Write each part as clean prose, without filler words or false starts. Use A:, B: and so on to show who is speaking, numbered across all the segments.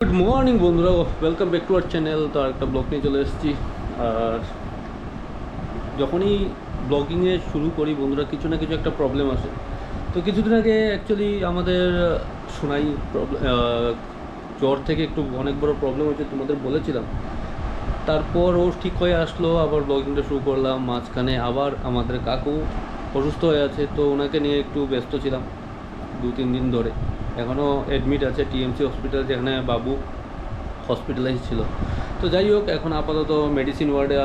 A: Good morning বন্ধুরা, welcome back to our channel. তো আরেকটা ব্লগ নিয়ে চলে এসেছি। আর যখনই ব্লগিংয়ে শুরু করি বন্ধুরা, কিছু না কিছু একটা প্রবলেম আসে। তো কিছুদিন আগে অ্যাকচুয়ালি আমাদের শোনাই প্রবলেম, জ্বর থেকে একটু অনেক বড় প্রবলেম হয়েছে, তোমাদের বলেছিলাম। তারপর ও ঠিক হয়ে আসলো, আবার ব্লগিংটা শুরু করলাম। মাঝখানে আবার আমাদের কাকু অসুস্থ হয়ে আছে, তো ওনাকে নিয়ে একটু ব্যস্ত ছিলাম 2-3 দিন ধরে। এখনও অ্যাডমিট আছে টিএমসি হসপিটাল, যেখানে বাবু হসপিটালাইজ ছিল। তো যাই হোক, এখন আপাতত মেডিসিন ওয়ার্ডে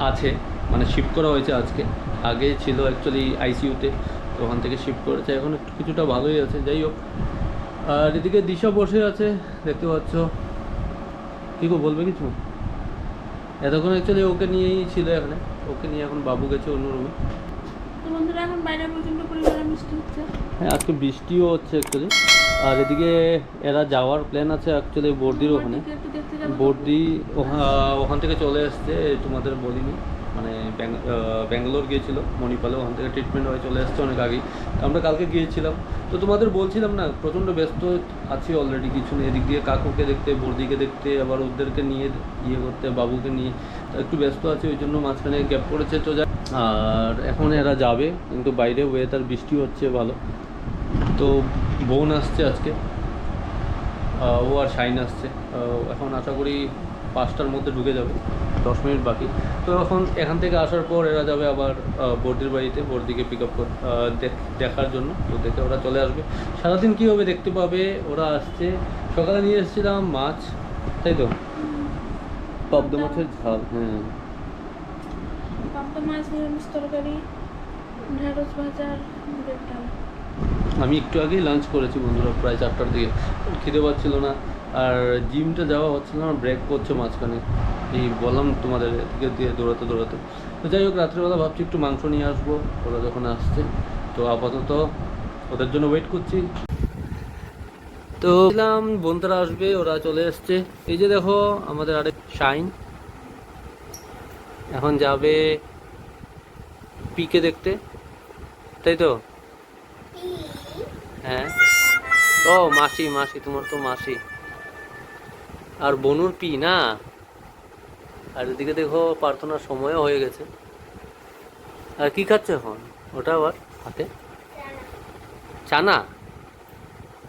A: আছে, মানে শিফট করা হয়েছে আজকে। আগে ছিল অ্যাকচুয়ালি আইসিইউতে, তো ওখান থেকে শিফট করেছে। এখন একটু কিছুটা ভালোই আছে। যাই হোক, আর এদিকে দিশা বসে আছে, দেখতে পাচ্ছ। কী গো, বলবে কিছু? এতক্ষণ অ্যাকচুয়ালি ওকে নিয়েই ছিল এখানে, ওকে নিয়ে এখন বাবু গেছে অন্য রুমে।
B: তো বন্ধুরা, এখন বাইরে প্রচন্ড পরিমাণে বৃষ্টি হচ্ছে।
A: হ্যাঁ, আজকে বৃষ্টিও হচ্ছে অ্যাকচুয়ালি। আর এদিকে এরা যাওয়ার প্ল্যান আছে অ্যাকচুয়ালি বর্দির ওখানে। বর্দি ওখান থেকে চলে এসছে, তোমাদের বলিনি। মানে ব্যাঙ্গালোর গিয়েছিল মণিপালে, ওখান থেকে ট্রিটমেন্ট হয়ে চলে এসছে অনেক আগেই। আমরা কালকে গিয়েছিলাম। তো তোমাদের বলছিলাম না, প্রচণ্ড ব্যস্ত আছি অলরেডি। কিছু নেই, এদিক দিয়ে কাকুকে দেখতে, বর্দিকে দেখতে, আবার ওদেরকে নিয়ে করতে, বাবুকে নিয়ে একটু ব্যস্ত আছি, ওই জন্য মাঝখানে গ্যাপ পড়েছে। তো আর এখন এরা যাবে, কিন্তু বাইরে ওয়েদার বৃষ্টি হচ্ছে ভালো। তো বোন আসছে আজকে, ও আর শাইন আসছে। এখন আশা করি 5টার মধ্যে ঢুকে যাবে, 10 মিনিট বাকি। তো এখন এখান থেকে আসার পর এরা যাবে আবার বর্দির বাড়িতে, বর্দিকে পিক আপ দেখার জন্য। তো দেখে ওরা চলে আসবে। সারাদিন কী হবে দেখতে পাবে। ওরা আসছে, সকালে নিয়ে এসেছিলাম মাছ, তাই তো, পাবদা মাছের ঝাল। হ্যাঁ,
B: পাবদা মাছ, নিরামিষ তরকারি, ঢেঁড়স ভাজা আর মুগের ডাল।
A: আমি একটু আগেই লাঞ্চ করেছি বন্ধুরা, প্রায় 4টার দিকে। খিদে পাচ্ছিল না, আর জিমটা যাওয়া হচ্ছিল না, ব্রেক করছে মাঝখানে। এই বললাম তোমাদের, দিকে দিয়ে দৌড়াতে দৌড়াতে। তো যাই হোক, রাত্রেবেলা ভাবছি একটু মাংস নিয়ে আসবো ওরা যখন আসছে। তো আপাতত ওদের জন্য ওয়েট করছি। তো বললাম বোনতারা আসবে, ওরা চলে এসছে। এই যে দেখো আমাদের আরেক শাইন এখন যাবে পিকে দেখতে, তাই তো? হ্যাঁ। ও মাসি, মাসি, তোমার তো মাসি। আর বনুর পি না। আর এদিকে দেখো প্রার্থনার সময়ও হয়ে গেছে। আর কি খাচ্ছে এখন ওটা আবার হাতে? চানা।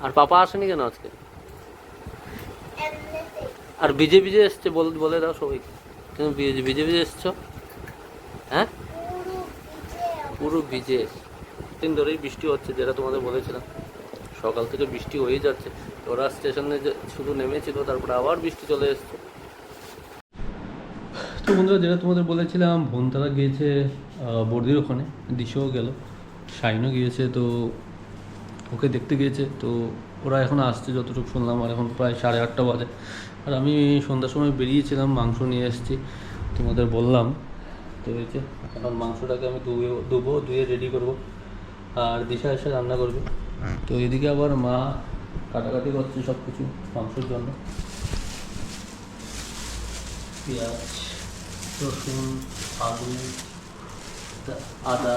A: আর পাপা আসেনি কেন আজকে? আর ভিজে ভিজে এসছে, বলে দাও সবাইকে। তুমি ভিজে ভিজে এসছো? হ্যাঁ, পুরো ভিজে। দিন ধরেই বৃষ্টি হচ্ছে, যেটা তোমাদের বলেছিলাম। সকাল থেকে বৃষ্টি হয়েই যাচ্ছে। ওরা স্টেশনে শুধু নেমেছিল, তারপরে আবার বৃষ্টি চলে এসছে। তো বন্ধুরা, যেটা তোমাদের বলেছিলাম, বোনতারা গিয়েছে বর্দির ওখানে, দিশাও গেল, শাইনও গিয়েছে। তো ওকে দেখতে গিয়েছে। তো ওরা এখন আসছে যতটুকু শুনলাম। আর এখন প্রায় 8:30 বাজে। আর আমি সন্ধ্যার সময় বেরিয়েছিলাম, মাংস নিয়ে এসেছি, তোমাদের বললাম। তো এই যে এখন মাংসটাকে আমি ধুয়ে রেডি করব, আর দিশা এসে রান্না করবে। তো এদিকে আবার মা কাটাকাটি করছে সব কিছু মাংসের জন্য। পেঁয়াজ, রসুন, আলু, আদা।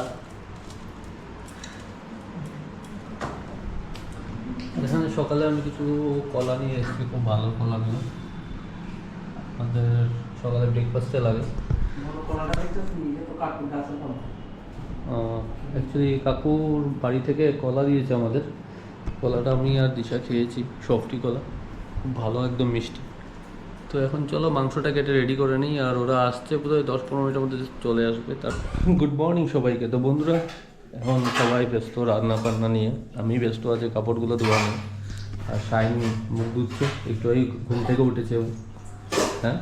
A: এখানে সকালে আমি কিছু কলা নিয়ে এসেছি, খুব ভালো কলাগুলো আমাদের সকালে ব্রেকফাস্টে লাগে। অ্যাকচুয়ালি কাকুর বাড়ি থেকে কলা দিয়েছে আমাদের। কলাটা আমি আর দিশা খেয়েছি, সফটি কলা, খুব ভালো, একদম মিষ্টি। তো এখন চলো মাংসটা কেটে রেডি করে নিই। আর ওরা আসছে বোধহয় 10-15 মিনিটের মধ্যে চলে আসবে। তার গুড মর্নিং সবাইকে। তো বন্ধুরা, এখন সবাই ব্যস্ত রান্না বান্না নিয়ে, আমি ব্যস্ত আছি কাপড়গুলো ধোয়া নিয়ে। আর শাইন মুখ ধুচ্ছে, একটু এই ঘুম থেকে উঠেছে। হ্যাঁ,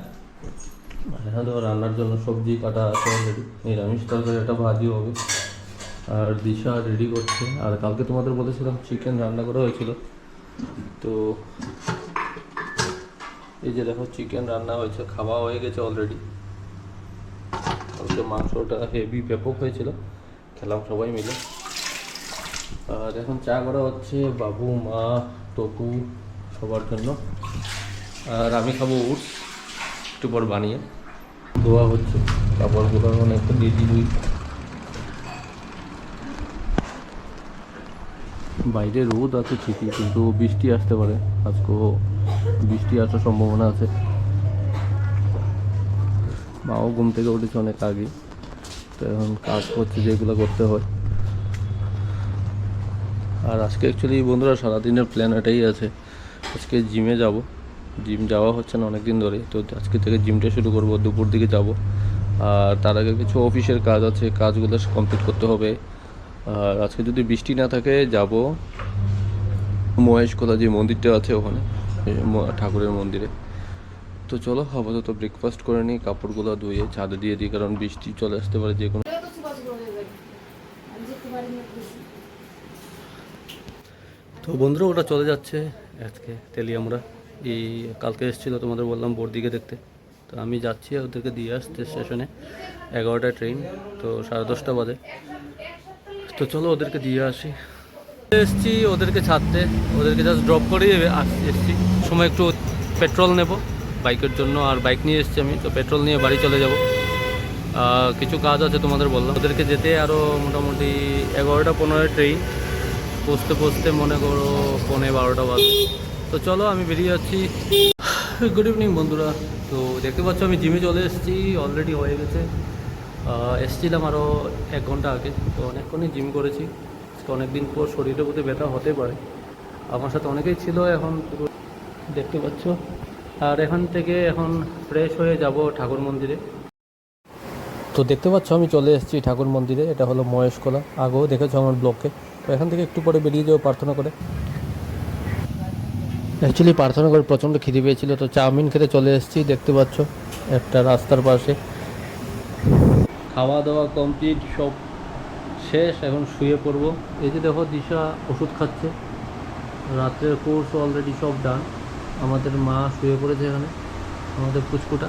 A: এখন তো রান্নার জন্য সবজি কাটা আছে অলরেডি, নিরামিষ তরকারি একটা ভাজি হবে। আর দিশা রেডি করছে। আর কালকে তোমাদের বলেছিলাম চিকেন রান্না করা হয়েছিল। তো এই যে দেখো চিকেন রান্না হয়েছে, খাওয়া হয়ে গেছে অলরেডি। কালকে মাংসটা হেভি ব্যাপক হয়েছিল, খেলাম সবাই মিলে। আর এখন চা করা হচ্ছে বাবু, মা, টপু, সবার জন্য। আর আমি খাবো ওটস, একটু পর বানিয়ে। ধোয়া হচ্ছে কাপড়গুলো, অনেকটা দিয়ে দিই। বাইরে রোদ আছে ঠিকই, কিন্তু বৃষ্টি আসতে পারে আজকেও। বৃষ্টি আসার সম্ভাবনা আছে। মাও ঘুম থেকে উঠেছে অনেক আগে, তো এখন কাজ করছে যেগুলো করতে হয়। আর আজকে অ্যাকচুয়ালি বন্ধুরা সারাদিনের প্ল্যান এটাই আছে, আজকে জিমে যাব। জিম যাওয়া হচ্ছে না অনেক দিন ধরে, তো আজকে থেকে জিমটা শুরু করব, দুপুর দিকে যাব। আর তার আগে কিছু অফিসের কাজ আছে, কাজগুলো কমপ্লিট করতে হবে। আর আজকে যদি বৃষ্টি না থাকে যাব মহেশখোলা যে মন্দিরটা আছে ওখানে, ঠাকুরের মন্দিরে। তো চলো আপাতত ব্রেকফাস্ট করে নিই, কাপড়গুলো ধুয়ে ছাদে দিয়ে দিই, কারণ বৃষ্টি চলে আসতে পারে যে কোনো। তো বন্ধুরা ওটা চলে যাচ্ছে আজকে তেলিয়ামুড়া। এই কালকে এসেছিলো, তোমাদের বললাম বর্দিকে দেখতে। তো আমি যাচ্ছি ওদেরকে দিয়ে আসতে স্টেশনে, 11টায় ট্রেন, তো 10:30 বাজে। তো চলো ওদেরকে দিয়ে আসি। এসছি ওদেরকে ছাড়তে, ওদেরকে জাস্ট ড্রপ করে এসছি। সময় একটু পেট্রোল নেব বাইকের জন্য, আর বাইক নিয়ে এসছি আমি, তো পেট্রোল নিয়ে বাড়ি চলে যাব। কিছু কাজ আছে তোমাদের বললাম, ওদেরকে যেতে আরও মোটামুটি 11টা 15 ট্রেন, পৌঁছতে মনে করো 11:15 বাজে। তো চলো আমি বেরিয়ে যাচ্ছি। গুড ইভিনিং বন্ধুরা। তো দেখতে পাচ্ছ আমি জিমে চলে এসেছি, অলরেডি হয়ে গেছে। এসেছিলাম আরও 1 ঘন্টা আগে, তো অনেকক্ষণই জিম করেছি। অনেকদিন পর শরীরের প্রতি ব্যথা হতে পারে, আমার সাথে অনেকেই ছিল। এখন পুরো দেখতে পাচ্ছ। আর এখান থেকে এখন ফ্রেশ হয়ে যাব ঠাকুর মন্দিরে। তো দেখতে পাচ্ছ আমি চলে এসেছি ঠাকুর মন্দিরে, এটা হলো মহেশখোলা, আগেও দেখেছো আমার ব্লগে। তো এখান থেকে একটু পরে বেরিয়ে যাবো প্রার্থনা করে। অ্যাকচুয়ালি প্রার্থনা করে প্রচণ্ড খিদে পেয়েছিল, তো চাউমিন খেতে চলে এসেছি, দেখতে পাচ্ছ একটা রাস্তার পাশে। খাওয়া দাওয়া কমপ্লিট, সব শেষ, এখন শুয়ে পড়বো। এই যে দেখো দিশা ওষুধ খাচ্ছে, রাত্রের কোর্স অলরেডি সব ডান। আমাদের মা শুয়ে পড়েছে এখানে, আমাদের পুচকুটা।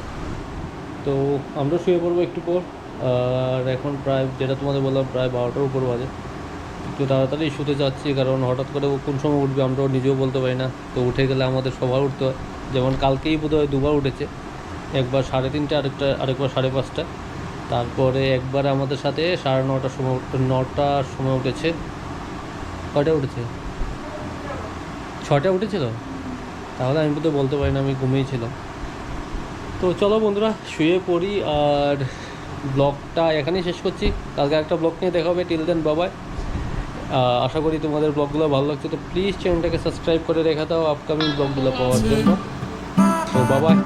A: তো আমরা শুয়ে পড়বো একটু পর। আর এখন প্রায়, যেটা তোমাদের বললাম, প্রায় 12টার উপর বাজে। একটু তাড়াতাড়ি শুতে যাচ্ছি, কারণ হঠাৎ করে ও কোন সময় উঠবে আমরাও নিজেও বলতে পারি না। তো উঠে গেলে আমাদের সবার উঠতে হয়, যেমন কালকেই বোধহয় 2বার উঠেছে, একবার 3:30, আরেকবার 5:30। তারপরে একবার আমাদের সাথে 9:30 সময়, 9টার সময় উঠেছে। কয়টায় উঠেছে? 6টায় উঠেছিল। তাহলে আমি তো বলতে পারি না, আমি ঘুমিয়েছিলাম। তো চলো বন্ধুরা শুয়ে পড়ি, আর ব্লগটা এখানেই শেষ করছি। কালকে একটা ব্লগ নিয়ে দেখা হবে। টিল দেন বাবাই। আশা করি তোমাদের ব্লগগুলো ভালো লাগছে, তো প্লিজ চ্যানেলটাকে সাবস্ক্রাইব করে রেখে দাও আপকামিং ব্লগগুলো পাওয়ার জন্য। তো বাবাই।